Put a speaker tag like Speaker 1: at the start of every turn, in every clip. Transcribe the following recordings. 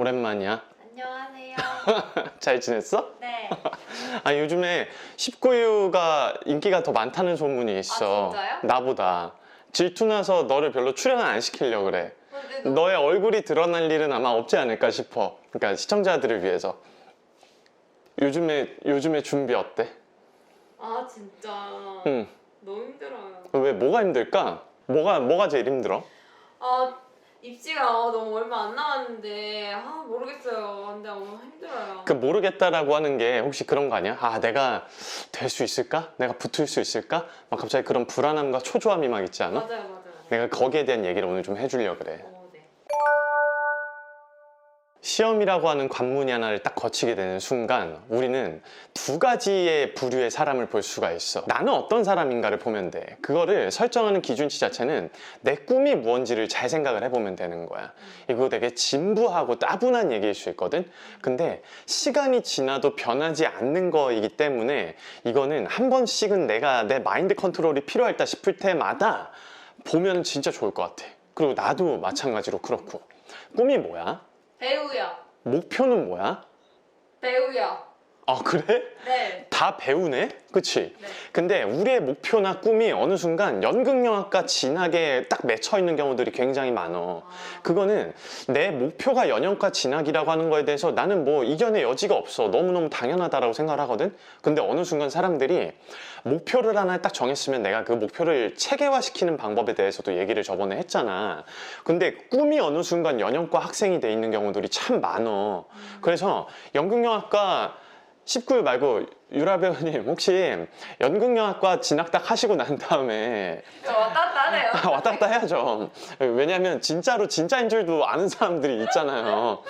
Speaker 1: 오랜만이야.
Speaker 2: 안녕하세요.
Speaker 1: 잘 지냈어?
Speaker 2: 네.
Speaker 1: 아니 요즘에 19유가 인기가 더 많다는 소문이 있어.
Speaker 2: 아, 진짜요?
Speaker 1: 나보다. 질투나서 너를 별로 출연 안 시키려고 그래.
Speaker 2: 근데
Speaker 1: 너의 얼굴이 드러날 일은 아마 없지 않을까 싶어. 그러니까 시청자들을 위해서. 요즘에 준비 어때?
Speaker 2: 아 진짜
Speaker 1: 응.
Speaker 2: 너무 힘들어요.
Speaker 1: 왜 뭐가 힘들까? 뭐가 제일 힘들어?
Speaker 2: 아 입시가 너무 얼마 안 남았는데 모르겠어요. 근데 너무 힘들어요.
Speaker 1: 그 모르겠다라고 하는 게 혹시 그런 거 아니야? 아, 내가 될 수 있을까? 내가 붙을 수 있을까? 막 갑자기 그런 불안함과 초조함이 막 있지 않아?
Speaker 2: 맞아요.
Speaker 1: 내가 거기에 대한 얘기를 오늘 좀 해주려고 그래.
Speaker 2: 네.
Speaker 1: 시험이라고 하는 관문이 하나를 딱 거치게 되는 순간 우리는 두 가지의 부류의 사람을 볼 수가 있어. 나는 어떤 사람인가를 보면 돼. 그거를 설정하는 기준치 자체는 내 꿈이 무언지를 잘 생각을 해보면 되는 거야. 이거 되게 진부하고 따분한 얘기일 수 있거든. 근데 시간이 지나도 변하지 않는 거이기 때문에 이거는 한 번씩은 내가 내 마인드 컨트롤이 필요하다 싶을 때마다 보면 진짜 좋을 것 같아. 그리고 나도 마찬가지로 그렇고. 꿈이 뭐야?
Speaker 2: 배우요.
Speaker 1: 목표는 뭐야?
Speaker 2: 배우요.
Speaker 1: 아, 그래?
Speaker 2: 네.
Speaker 1: 다 배우네? 그치?
Speaker 2: 네.
Speaker 1: 근데 우리의 목표나 꿈이 어느 순간 연극영화과 진학에 딱 맺혀 있는 경우들이 굉장히 많어. 그거는 내 목표가 연영과 진학이라고 하는 거에 대해서 나는 뭐 이견의 여지가 없어. 너무너무 당연하다라고 생각을 하거든? 근데 어느 순간 사람들이 목표를 하나 딱 정했으면 내가 그 목표를 체계화시키는 방법에 대해서도 얘기를 저번에 했잖아. 근데 꿈이 어느 순간 연영과 학생이 돼 있는 경우들이 참 많어. 그래서 연극영화과 19유 말고 유라 배우님 혹시 연극영화과 진학 딱 하시고 난 다음에
Speaker 2: 왔다 갔다 하네요.
Speaker 1: 왔다 갔다 해야죠. 왜냐면 진짜로 진짜인 줄도 아는 사람들이 있잖아요.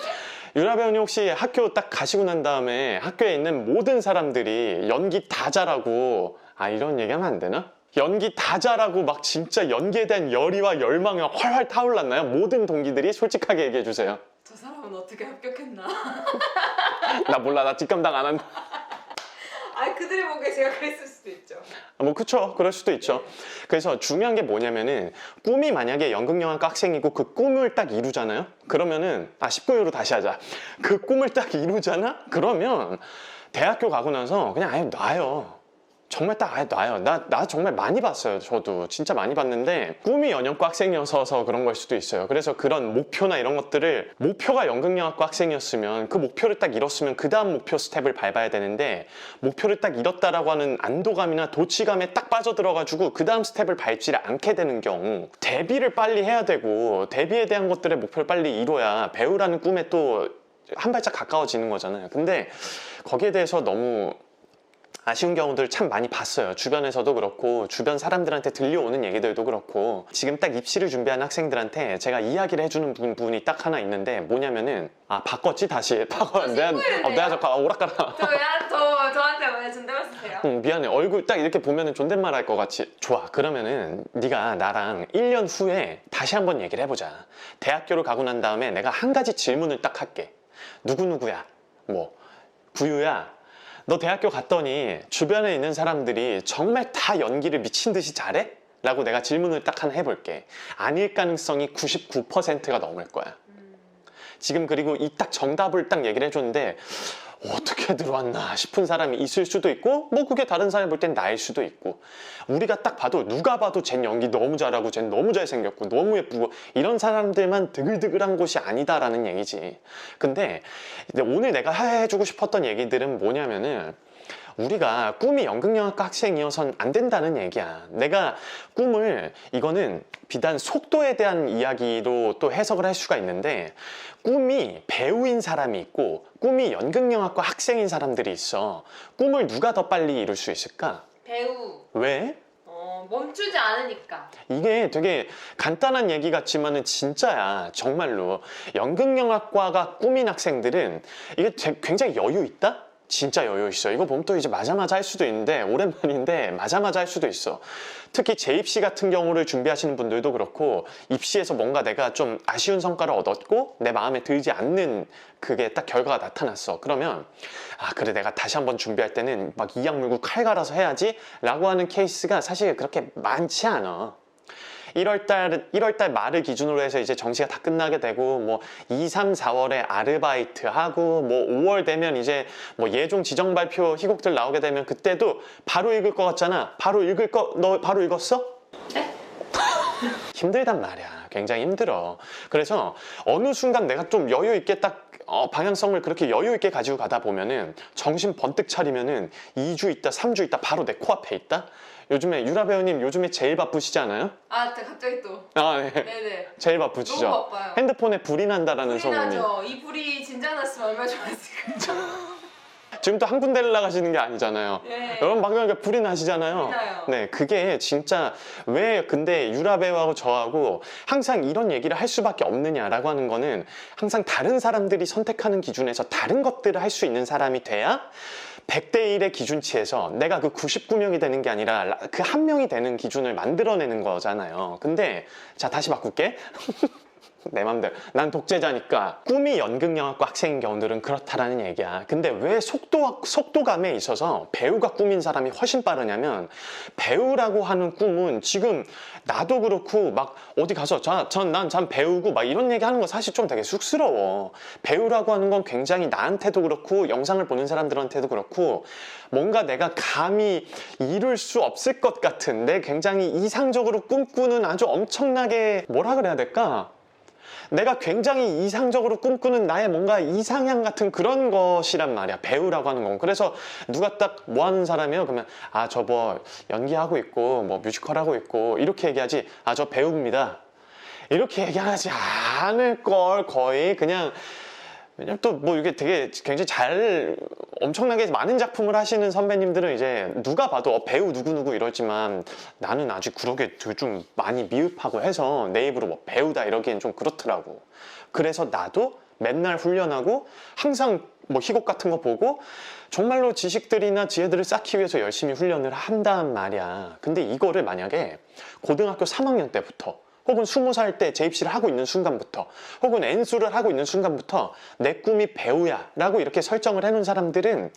Speaker 1: 유라 배우님 혹시 학교 딱 가시고 난 다음에 학교에 있는 모든 사람들이 연기 다 잘하고 이런 얘기하면 안 되나? 연기 다 잘하고 막 진짜 연기에 대한 열의와 열망이 활활 타올랐나요? 모든 동기들이 솔직하게 얘기해 주세요.
Speaker 2: 저 사람은 어떻게 합격했나?
Speaker 1: 나 몰라. 나 뒷감당 안 한다.
Speaker 2: 그들이 보기에 제가 그랬을 수도 있죠.
Speaker 1: 뭐 그쵸, 그럴 수도 있죠. 그래서 중요한 게 뭐냐면은 꿈이 만약에 연극영화과 학생이고 그 꿈을 딱 이루잖아요. 그러면은 19유로 다시 하자. 그 꿈을 딱 이루잖아. 그러면 대학교 가고 나서 그냥 아예 놔요. 정말 딱 아예 놔요. 나 정말 많이 봤어요. 저도 진짜 많이 봤는데 꿈이 연영과 학생이어서 그런 걸 수도 있어요. 그래서 그런 목표나 이런 것들을, 목표가 연극영화과 학생이었으면 그 목표를 딱 이뤘으면 그 다음 목표 스텝을 밟아야 되는데 목표를 딱 이뤘다라고 하는 안도감이나 도취감에 딱 빠져들어가지고 그 다음 스텝을 밟지를 않게 되는 경우, 데뷔를 빨리 해야 되고 데뷔에 대한 것들의 목표를 빨리 이뤄야 배우라는 꿈에 또 한 발짝 가까워지는 거잖아요. 근데 거기에 대해서 너무 아쉬운 경우들 참 많이 봤어요. 주변에서도 그렇고 주변 사람들한테 들려오는 얘기들도 그렇고. 지금 딱 입시를 준비하는 학생들한테 제가 이야기를 해주는 부분이 딱 하나 있는데 뭐냐면은 바꿨지 다시. 내가 잠깐 오락가라.
Speaker 2: 저한테 왜 존댓말 쓰세요?
Speaker 1: 미안해. 얼굴 딱 이렇게 보면은 존댓말 할 것 같이. 좋아. 그러면은 네가 나랑 1년 후에 다시 한번 얘기를 해보자. 대학교를 가고 난 다음에 내가 한 가지 질문을 딱 할게. 누구누구야? 뭐 구유야, 너 대학교 갔더니 주변에 있는 사람들이 정말 다 연기를 미친 듯이 잘해? 라고 내가 질문을 딱 하나 해볼게. 아닐 가능성이 99%가 넘을 거야. 지금 그리고 이 딱 정답을 딱 얘기를 해줬는데 어떻게 들어왔나 싶은 사람이 있을 수도 있고, 뭐 그게 다른 사람이 볼 땐 나일 수도 있고, 우리가 딱 봐도 누가 봐도 쟨 연기 너무 잘하고 쟨 너무 잘생겼고 너무 예쁘고 이런 사람들만 드글드글한 곳이 아니다라는 얘기지. 근데 오늘 내가 해주고 싶었던 얘기들은 뭐냐면은, 우리가 꿈이 연극영화과 학생이어선 안 된다는 얘기야. 내가 꿈을, 이거는 비단 속도에 대한 이야기로 또 해석을 할 수가 있는데, 꿈이 배우인 사람이 있고 꿈이 연극영화과 학생인 사람들이 있어. 꿈을 누가 더 빨리 이룰 수 있을까?
Speaker 2: 배우.
Speaker 1: 왜?
Speaker 2: 멈추지 않으니까.
Speaker 1: 이게 되게 간단한 얘기 같지만은 진짜야. 정말로 연극영화과가 꿈인 학생들은 이게 굉장히 여유 있다? 진짜 여유 있어. 이거 보면 또 이제 마자마자 할 수도 있는데, 오랜만인데 마자마자 할 수도 있어. 특히 재입시 같은 경우를 준비하시는 분들도 그렇고, 입시에서 뭔가 내가 좀 아쉬운 성과를 얻었고 내 마음에 들지 않는 그게 딱 결과가 나타났어. 그러면 그래, 내가 다시 한번 준비할 때는 막 이악 물고 칼 갈아서 해야지 라고 하는 케이스가 사실 그렇게 많지 않아. 1월달 말을 기준으로 해서 이제 정시가 다 끝나게 되고 뭐 2, 3, 4월에 아르바이트 하고 뭐 5월 되면 이제 뭐 예종 지정 발표 희곡들 나오게 되면 그때도 바로 읽을 것 같잖아. 너 바로 읽었어?
Speaker 2: 네?
Speaker 1: 힘들단 말이야. 굉장히 힘들어. 그래서 어느 순간 내가 좀 여유 있게 딱 방향성을 그렇게 여유 있게 가지고 가다 보면은 정신 번뜩 차리면은 2주 있다, 3주 있다 바로 내 코앞에 있다? 요즘에 유라 배우님 요즘에 제일 바쁘시지 않아요?
Speaker 2: 아, 갑자기 또.
Speaker 1: 아, 네.
Speaker 2: 네네.
Speaker 1: 제일 바쁘시죠?
Speaker 2: 너무 바빠요.
Speaker 1: 핸드폰에 불이 난다라는
Speaker 2: 불이
Speaker 1: 소문이.
Speaker 2: 나죠. 이 불이 진작 났으면 얼마나 좋았을까.
Speaker 1: 지금 또 한 군데를 나가시는 게 아니잖아요.
Speaker 2: 네.
Speaker 1: 여러분 방금 이렇게 불이 나시잖아요.
Speaker 2: 불이 나요.
Speaker 1: 네, 그게 진짜 왜 근데 유라 배우하고 저하고 항상 이런 얘기를 할 수밖에 없느냐라고 하는 거는 항상 다른 사람들이 선택하는 기준에서 다른 것들을 할 수 있는 사람이 돼야 100대 1의 기준치에서 내가 그 99명이 되는 게 아니라 그 한 명이 되는 기준을 만들어내는 거잖아요. 근데 자 다시 바꿀게. 내 맘대로. 난 독재자니까 꿈이 연극영화과 학생인 경우들은 그렇다라는 얘기야. 근데 왜 속도감에 있어서 배우가 꿈인 사람이 훨씬 빠르냐면 배우라고 하는 꿈은 지금 나도 그렇고 막 어디 가서 난 배우고 막 이런 얘기 하는 거 사실 좀 되게 쑥스러워. 배우라고 하는 건 굉장히 나한테도 그렇고 영상을 보는 사람들한테도 그렇고 뭔가 내가 감히 이룰 수 없을 것 같은 내 굉장히 이상적으로 꿈꾸는 아주 엄청나게 뭐라 그래야 될까? 내가 굉장히 이상적으로 꿈꾸는 나의 뭔가 이상향 같은 그런 것이란 말이야. 배우라고 하는 건. 그래서 누가 딱 뭐 하는 사람이에요? 그러면 아, 저 뭐 연기하고 있고 뭐 뮤지컬 하고 있고 이렇게 얘기하지. 아, 저 배우입니다. 이렇게 얘기하지 않을 걸 거의 그냥 왜냐면 또 뭐 이게 되게 굉장히 엄청나게 많은 작품을 하시는 선배님들은 이제 누가 봐도 배우 누구누구 이러지만 나는 아직 그러게 좀 많이 미흡하고 해서 내 입으로 뭐 배우다 이러기엔 좀 그렇더라고. 그래서 나도 맨날 훈련하고 항상 뭐 희곡 같은 거 보고 정말로 지식들이나 지혜들을 쌓기 위해서 열심히 훈련을 한단 말이야. 근데 이거를 만약에 고등학교 3학년 때부터 혹은 20살 때 재입시를 하고 있는 순간부터 혹은 N수를 하고 있는 순간부터 내 꿈이 배우야 라고 이렇게 설정을 해놓은 사람들은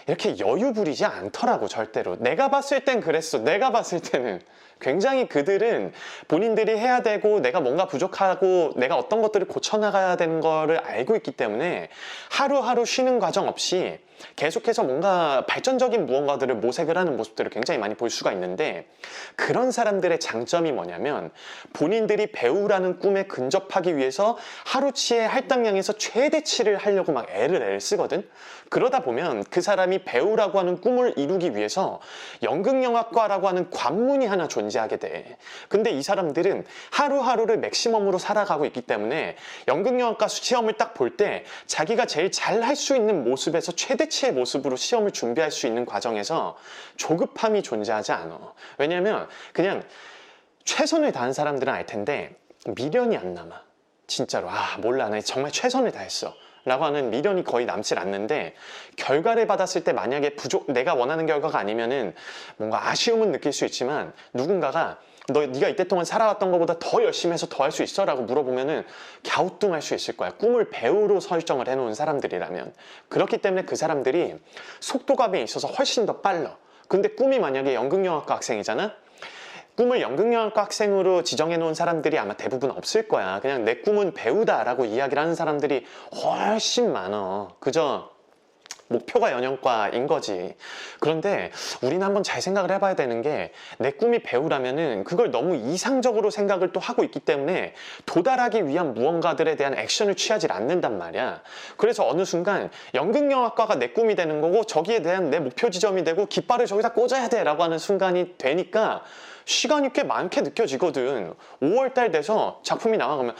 Speaker 1: 이렇게 여유 부리지 않더라고. 절대로. 내가 봤을 땐 그랬어. 내가 봤을 때는 굉장히 그들은 본인들이 해야 되고 내가 뭔가 부족하고 내가 어떤 것들을 고쳐나가야 되는 거를 알고 있기 때문에 하루하루 쉬는 과정 없이 계속해서 뭔가 발전적인 무언가들을 모색을 하는 모습들을 굉장히 많이 볼 수가 있는데 그런 사람들의 장점이 뭐냐면 본인들이 배우라는 꿈에 근접하기 위해서 하루치의 할당량에서 최대치를 하려고 막 애를 쓰거든. 그러다 보면 그 사람이 배우라고 하는 꿈을 이루기 위해서 연극영화과라고 하는 관문이 하나 존재하게 돼. 근데 이 사람들은 하루하루를 맥시멈으로 살아가고 있기 때문에 연극영화과 시험을 딱 볼 때 자기가 제일 잘 할 수 있는 모습에서 최대치의 모습으로 시험을 준비할 수 있는 과정에서 조급함이 존재하지 않아. 왜냐면 그냥 최선을 다한 사람들은 알 텐데 미련이 안 남아. 진짜로. 아, 몰라. 나 정말 최선을 다했어. 라고 하는 미련이 거의 남질 않는데 결과를 받았을 때 만약에 내가 원하는 결과가 아니면은 뭔가 아쉬움은 느낄 수 있지만 누군가가 네가 이때 동안 살아왔던 것보다 더 열심히 해서 더 할 수 있어? 라고 물어보면은 갸우뚱할 수 있을 거야. 꿈을 배우로 설정을 해놓은 사람들이라면. 그렇기 때문에 그 사람들이 속도감에 있어서 훨씬 더 빨라. 근데 꿈이 만약에 연극영화과 학생이잖아? 꿈을 연극영화과 학생으로 지정해 놓은 사람들이 아마 대부분 없을 거야. 그냥 내 꿈은 배우다라고 이야기를 하는 사람들이 훨씬 많아. 그저 목표가 연영과인 거지. 그런데 우리는 한번 잘 생각을 해봐야 되는 게 내 꿈이 배우라면은 그걸 너무 이상적으로 생각을 또 하고 있기 때문에 도달하기 위한 무언가들에 대한 액션을 취하지 않는단 말이야. 그래서 어느 순간 연극영화과가 내 꿈이 되는 거고 저기에 대한 내 목표 지점이 되고 깃발을 저기다 꽂아야 돼 라고 하는 순간이 되니까 시간이 꽤 많게 느껴지거든. 5월달 돼서 작품이 나가면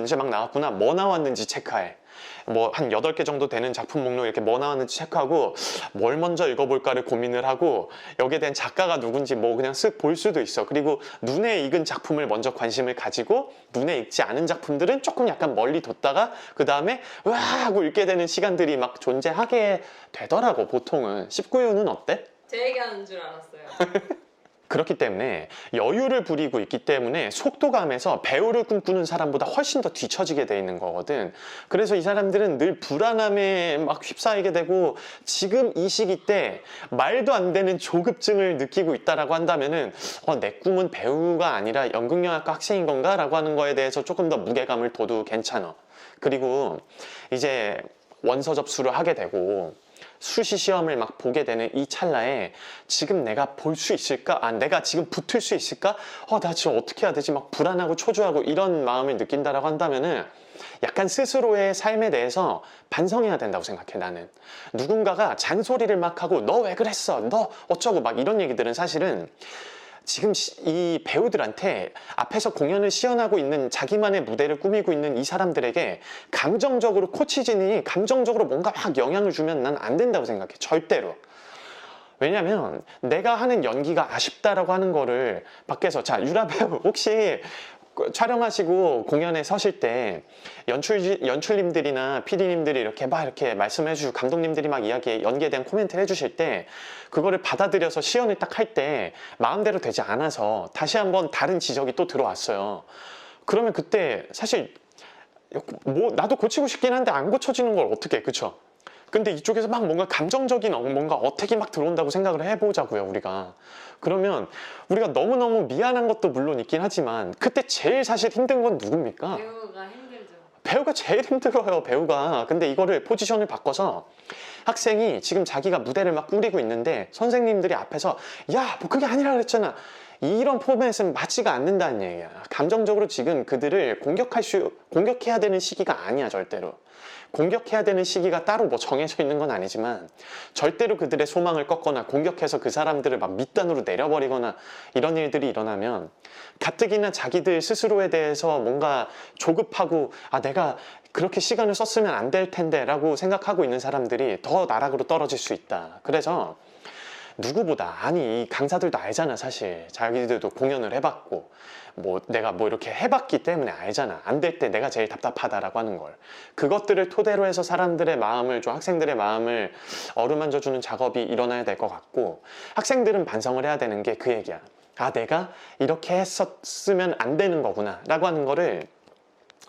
Speaker 1: 이제 막 나왔구나. 뭐 나왔는지 체크해. 뭐 한 8개 정도 되는 작품 목록 이렇게 뭐 나왔는지 체크하고 뭘 먼저 읽어볼까를 고민을 하고 여기에 대한 작가가 누군지 뭐 그냥 쓱 볼 수도 있어. 그리고 눈에 익은 작품을 먼저 관심을 가지고 눈에 익지 않은 작품들은 조금 약간 멀리 뒀다가 그 다음에 와 하고 읽게 되는 시간들이 막 존재하게 되더라고. 보통은. 19유는 어때?
Speaker 2: 제 얘기하는 줄 알았어요.
Speaker 1: 그렇기 때문에 여유를 부리고 있기 때문에 속도감에서 배우를 꿈꾸는 사람보다 훨씬 더 뒤처지게 돼 있는 거거든. 그래서 이 사람들은 늘 불안함에 막 휩싸이게 되고 지금 이 시기 때 말도 안 되는 조급증을 느끼고 있다라고 한다면은 내 꿈은 배우가 아니라 연극영화과 학생인 건가? 라고 하는 거에 대해서 조금 더 무게감을 둬도 괜찮아. 그리고 이제 원서 접수를 하게 되고 수시 시험을 막 보게 되는 이 찰나에 지금 내가 볼 수 있을까? 내가 지금 붙을 수 있을까? 나 지금 어떻게 해야 되지? 막 불안하고 초조하고 이런 마음을 느낀다라고 한다면은 약간 스스로의 삶에 대해서 반성해야 된다고 생각해, 나는. 누군가가 잔소리를 막 하고 너 왜 그랬어? 너 어쩌고 막 이런 얘기들은 사실은 지금 이 배우들한테 앞에서 공연을 시연하고 있는 자기만의 무대를 꾸미고 있는 이 사람들에게 감정적으로 코치진이 감정적으로 뭔가 막 영향을 주면 난 안 된다고 생각해. 절대로. 왜냐면 내가 하는 연기가 아쉽다라고 하는 거를 밖에서 자, 유라 배우 혹시 촬영하시고 공연에 서실 때 연출님들이나 PD님들이 이렇게 말씀해 주시고 감독님들이 막 연기에 대한 코멘트를 해주실 때 그거를 받아들여서 시연을 딱 할 때 마음대로 되지 않아서 다시 한번 다른 지적이 또 들어왔어요. 그러면 그때 사실 뭐 나도 고치고 싶긴 한데 안 고쳐지는 걸 어떻게 해, 그쵸? 근데 이쪽에서 막 뭔가 감정적인 뭔가 어택이 막 들어온다고 생각을 해보자고요, 우리가. 그러면 우리가 너무너무 미안한 것도 물론 있긴 하지만 그때 제일 사실 힘든 건 누굽니까?
Speaker 2: 배우가 힘들죠.
Speaker 1: 배우가 제일 힘들어요, 배우가. 근데 이거를 포지션을 바꿔서 학생이 지금 자기가 무대를 막 꾸리고 있는데 선생님들이 앞에서 야, 뭐 그게 아니라 그랬잖아. 이런 포맷은 맞지가 않는다는 얘기야. 감정적으로 지금 그들을 공격해야 되는 시기가 아니야, 절대로. 공격해야 되는 시기가 따로 뭐 정해져 있는 건 아니지만 절대로 그들의 소망을 꺾거나 공격해서 그 사람들을 막 밑단으로 내려버리거나 이런 일들이 일어나면 가뜩이나 자기들 스스로에 대해서 뭔가 조급하고 내가 그렇게 시간을 썼으면 안 될 텐데 라고 생각하고 있는 사람들이 더 나락으로 떨어질 수 있다. 그래서 누구보다, 이 강사들도 알잖아, 사실. 자기들도 공연을 해봤고 내가 이렇게 해봤기 때문에 알잖아. 안 될 때 내가 제일 답답하다라고 하는 걸. 그것들을 토대로 해서 사람들의 마음을, 학생들의 마음을 어루만져주는 작업이 일어나야 될 것 같고, 학생들은 반성을 해야 되는 게 그 얘기야. 내가 이렇게 했었으면 안 되는 거구나 라고 하는 거를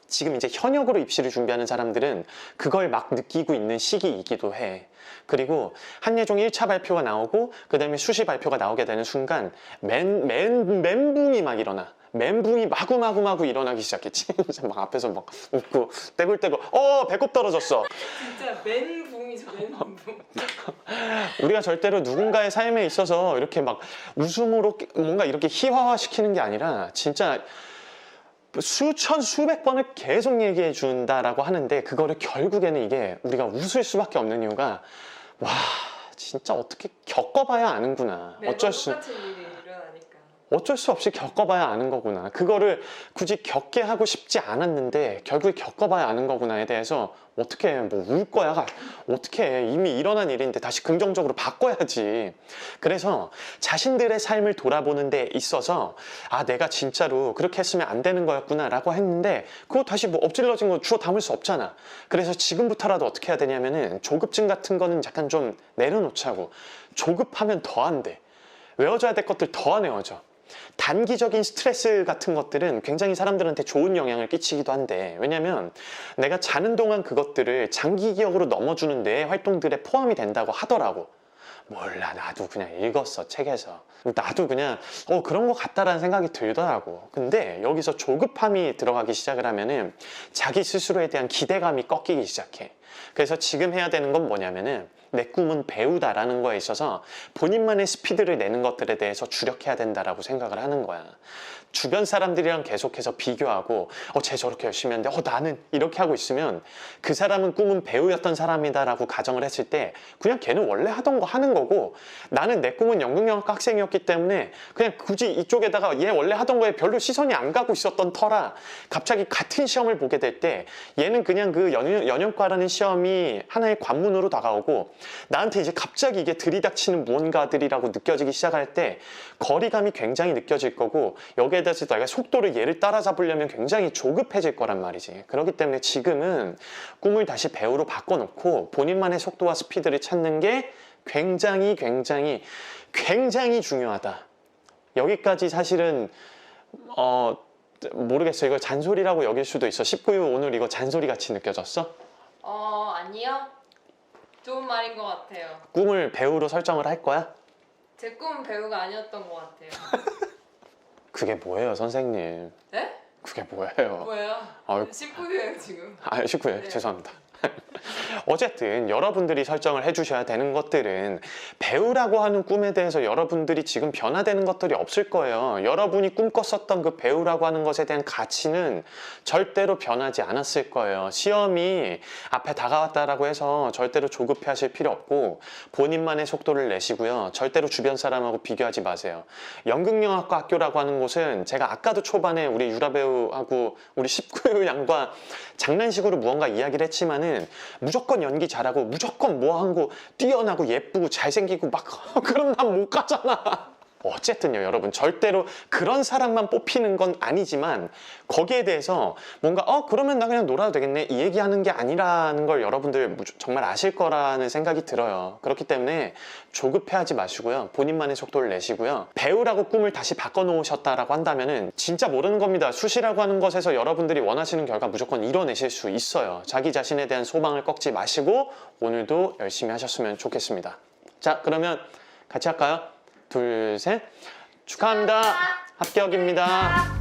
Speaker 1: 지금 이제 현역으로 입시를 준비하는 사람들은 그걸 막 느끼고 있는 시기이기도 해. 그리고 한예종 1차 발표가 나오고 그 다음에 수시 발표가 나오게 되는 순간 멘붕이 막 일어나. 멘붕이 마구마구 일어나기 시작했지. 막 앞에서 막 웃고 떼굴떼굴 배꼽 떨어졌어.
Speaker 2: 진짜 멘붕이죠, 멘붕.
Speaker 1: 우리가 절대로 누군가의 삶에 있어서 이렇게 막 웃음으로 뭔가 이렇게 희화화시키는 게 아니라 진짜 수천 수백 번을 계속 얘기해 준다라고 하는데 그거를 결국에는 이게 우리가 웃을 수밖에 없는 이유가 진짜 어떻게 겪어봐야 아는구나.
Speaker 2: 매번 똑같은 일이 일어나니까.
Speaker 1: 어쩔 수 없이 겪어봐야 아는 거구나. 그거를 굳이 겪게 하고 싶지 않았는데 결국에 겪어봐야 아는 거구나에 대해서 어떻게 울 거야? 어떻게 해? 이미 일어난 일인데 다시 긍정적으로 바꿔야지. 그래서 자신들의 삶을 돌아보는 데 있어서 내가 진짜로 그렇게 했으면 안 되는 거였구나 라고 했는데 그거 다시 엎질러진 거 주워 담을 수 없잖아. 그래서 지금부터라도 어떻게 해야 되냐면은 조급증 같은 거는 약간 좀 내려놓자고. 조급하면 더 안 돼. 외워져야 될 것들 더 안 외워져. 단기적인 스트레스 같은 것들은 굉장히 사람들한테 좋은 영향을 끼치기도 한데, 왜냐면 내가 자는 동안 그것들을 장기 기억으로 넘어주는 뇌 활동들에 포함이 된다고 하더라고. 몰라, 나도 그냥 읽었어, 책에서. 나도 그냥 그런 것 같다라는 생각이 들더라고. 근데 여기서 조급함이 들어가기 시작을 하면은 자기 스스로에 대한 기대감이 꺾이기 시작해. 그래서 지금 해야 되는 건 뭐냐면은 내 꿈은 배우다라는 거에 있어서 본인만의 스피드를 내는 것들에 대해서 주력해야 된다라고 생각을 하는 거야. 주변 사람들이랑 계속해서 비교하고 쟤 저렇게 열심히 하는데 나는 이렇게 하고 있으면 그 사람은 꿈은 배우였던 사람이다라고 가정을 했을 때 그냥 걔는 원래 하던 거 하는 거고 나는 내 꿈은 연극영화과 학생이었기 때문에 그냥 굳이 이쪽에다가 얘 원래 하던 거에 별로 시선이 안 가고 있었던 터라 갑자기 같은 시험을 보게 될 때 얘는 그냥 그 연영과라는 시험이 하나의 관문으로 다가오고 나한테 이제 갑자기 이게 들이닥치는 무언가들이라고 느껴지기 시작할 때 거리감이 굉장히 느껴질 거고 여기에 대해서 내가 속도를 얘를 따라잡으려면 굉장히 조급해질 거란 말이지. 그렇기 때문에 지금은 꿈을 다시 배우로 바꿔놓고 본인만의 속도와 스피드를 찾는 게 굉장히 중요하다. 여기까지 사실은 모르겠어. 이걸 잔소리라고 여길 수도 있어. 19유 오늘 이거 잔소리 같이 느껴졌어?
Speaker 2: 아니요. 좋은 말인 것 같아요.
Speaker 1: 꿈을 배우로 설정을 할 거야?
Speaker 2: 제 꿈은 배우가 아니었던 것 같아요.
Speaker 1: 그게 뭐예요, 선생님?
Speaker 2: 네?
Speaker 1: 그게 뭐예요?
Speaker 2: 뭐예요?
Speaker 1: 아유.
Speaker 2: 19유예요 지금.
Speaker 1: 19유
Speaker 2: 네.
Speaker 1: 죄송합니다. 어쨌든 여러분들이 설정을 해주셔야 되는 것들은 배우라고 하는 꿈에 대해서 여러분들이 지금 변화되는 것들이 없을 거예요. 여러분이 꿈꿨었던 그 배우라고 하는 것에 대한 가치는 절대로 변하지 않았을 거예요. 시험이 앞에 다가왔다라고 해서 절대로 조급해 하실 필요 없고 본인만의 속도를 내시고요. 절대로 주변 사람하고 비교하지 마세요. 연극영화과 학교라고 하는 곳은 제가 아까도 초반에 우리 유라 배우하고 우리 19유 양과 장난식으로 무언가 이야기를 했지만은 무조건 연기 잘하고 무조건 뭐하고 뛰어나고 예쁘고 잘생기고 막 그럼 난 못 가잖아. 어쨌든요 여러분 절대로 그런 사람만 뽑히는 건 아니지만 거기에 대해서 뭔가 그러면 나 그냥 놀아도 되겠네 이 얘기하는 게 아니라는 걸 여러분들 정말 아실 거라는 생각이 들어요. 그렇기 때문에 조급해하지 마시고요. 본인만의 속도를 내시고요. 배우라고 꿈을 다시 바꿔놓으셨다라고 한다면은 진짜 모르는 겁니다. 수시라고 하는 것에서 여러분들이 원하시는 결과 무조건 이뤄내실 수 있어요. 자기 자신에 대한 소망을 꺾지 마시고 오늘도 열심히 하셨으면 좋겠습니다. 자 그러면 같이 할까요? 둘, 셋. 축하합니다. 합격입니다.